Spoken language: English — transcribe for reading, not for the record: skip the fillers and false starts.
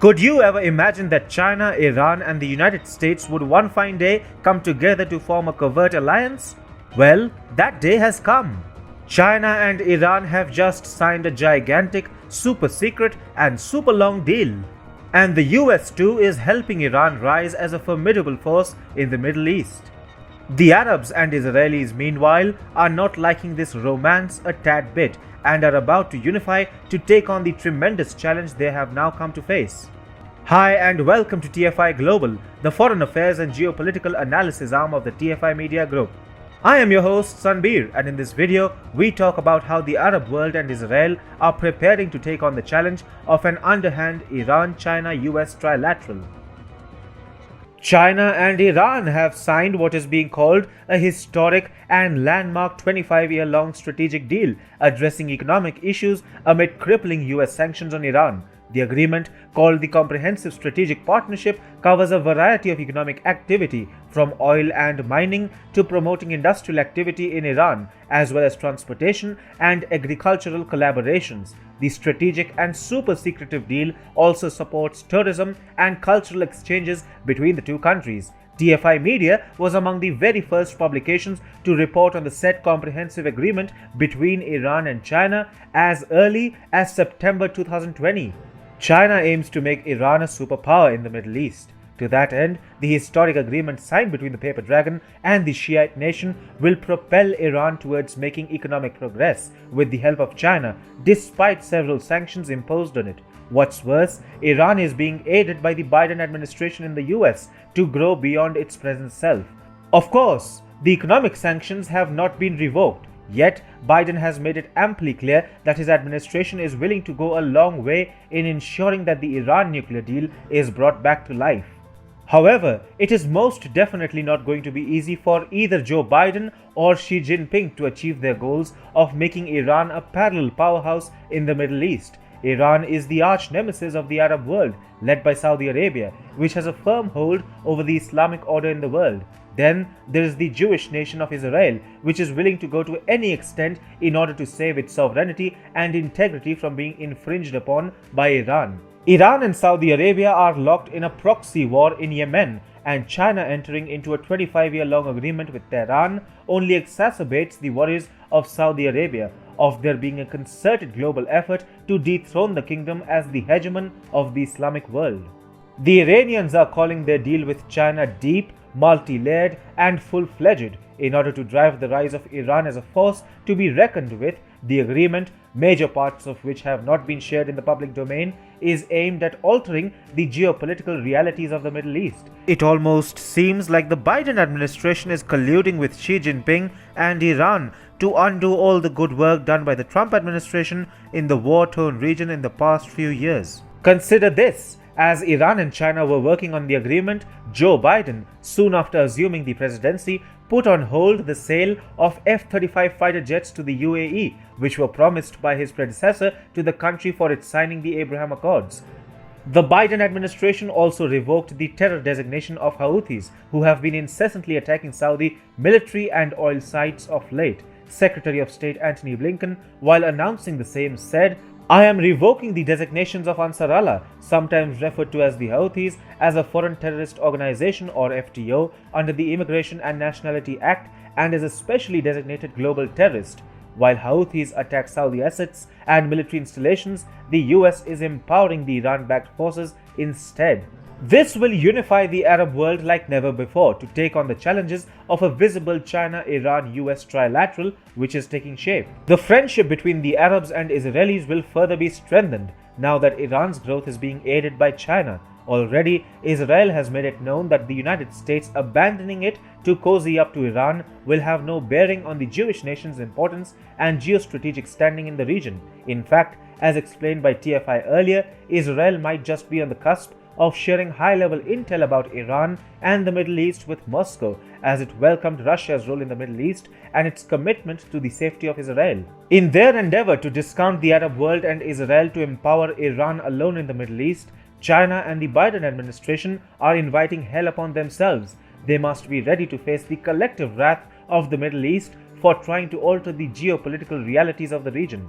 Could you ever imagine that China, Iran, and the United States would one fine day come together to form a covert alliance? Well, that day has come. China and Iran have just signed a gigantic, super secret, and super long deal. And the US too is helping Iran rise as a formidable force in the Middle East. The Arabs and Israelis, meanwhile, are not liking this romance a tad bit and are about to unify to take on the tremendous challenge they have now come to face. Hi and welcome to TFI Global, the foreign affairs and geopolitical analysis arm of the TFI Media Group. I am your host Sanbir, and in this video we talk about how the Arab world and Israel are preparing to take on the challenge of an underhand Iran-China-US trilateral. China and Iran have signed what is being called a historic and landmark 25-year-long strategic deal addressing economic issues amid crippling US sanctions on Iran. The agreement, called the Comprehensive Strategic Partnership, covers a variety of economic activity from oil and mining to promoting industrial activity in Iran, as well as transportation and agricultural collaborations. The strategic and super secretive deal also supports tourism and cultural exchanges between the two countries. TFI Media was among the very first publications to report on the said comprehensive agreement between Iran and China as early as September 2020. China aims to make Iran a superpower in the Middle East. To that end, the historic agreement signed between the Paper Dragon and the Shiite nation will propel Iran towards making economic progress with the help of China, despite several sanctions imposed on it. What's worse, Iran is being aided by the Biden administration in the US to grow beyond its present self. Of course, the economic sanctions have not been revoked. Yet, Biden has made it amply clear that his administration is willing to go a long way in ensuring that the Iran nuclear deal is brought back to life. However, it is most definitely not going to be easy for either Joe Biden or Xi Jinping to achieve their goals of making Iran a parallel powerhouse in the Middle East. Iran is the arch nemesis of the Arab world, led by Saudi Arabia, which has a firm hold over the Islamic order in the world. Then there is the Jewish nation of Israel, which is willing to go to any extent in order to save its sovereignty and integrity from being infringed upon by Iran. Iran and Saudi Arabia are locked in a proxy war in Yemen, and China entering into a 25-year-long agreement with Tehran only exacerbates the worries of Saudi Arabia of there being a concerted global effort to dethrone the kingdom as the hegemon of the Islamic world. The Iranians are calling their deal with China deep, multi-layered and full-fledged in order to drive the rise of Iran as a force to be reckoned with. The agreement, major parts of which have not been shared in the public domain, is aimed at altering the geopolitical realities of the Middle East. It almost seems like the Biden administration is colluding with Xi Jinping and Iran to undo all the good work done by the Trump administration in the war-torn region in the past few years. Consider this. As Iran and China were working on the agreement, Joe Biden, soon after assuming the presidency, put on hold the sale of F-35 fighter jets to the UAE, which were promised by his predecessor to the country for its signing the Abraham Accords. The Biden administration also revoked the terror designation of Houthis, who have been incessantly attacking Saudi military and oil sites of late. Secretary of State Antony Blinken, while announcing the same, said, "I am revoking the designations of Ansar Allah, sometimes referred to as the Houthis, as a foreign terrorist organization or FTO under the Immigration and Nationality Act and as a specially designated global terrorist." While Houthis attack Saudi assets and military installations, the US is empowering the Iran-backed forces instead. This will unify the Arab world like never before to take on the challenges of a visible China-Iran-US trilateral which is taking shape. The friendship between the Arabs and Israelis will further be strengthened now that Iran's growth is being aided by China. Already, Israel has made it known that the United States abandoning it to cozy up to Iran will have no bearing on the Jewish nation's importance and geostrategic standing in the region. In fact, as explained by TFI earlier, Israel might just be on the cusp of sharing high-level intel about Iran and the Middle East with Moscow, as it welcomed Russia's role in the Middle East and its commitment to the safety of Israel. In their endeavor to discount the Arab world and Israel to empower Iran alone in the Middle East, China and the Biden administration are inviting hell upon themselves. They must be ready to face the collective wrath of the Middle East for trying to alter the geopolitical realities of the region.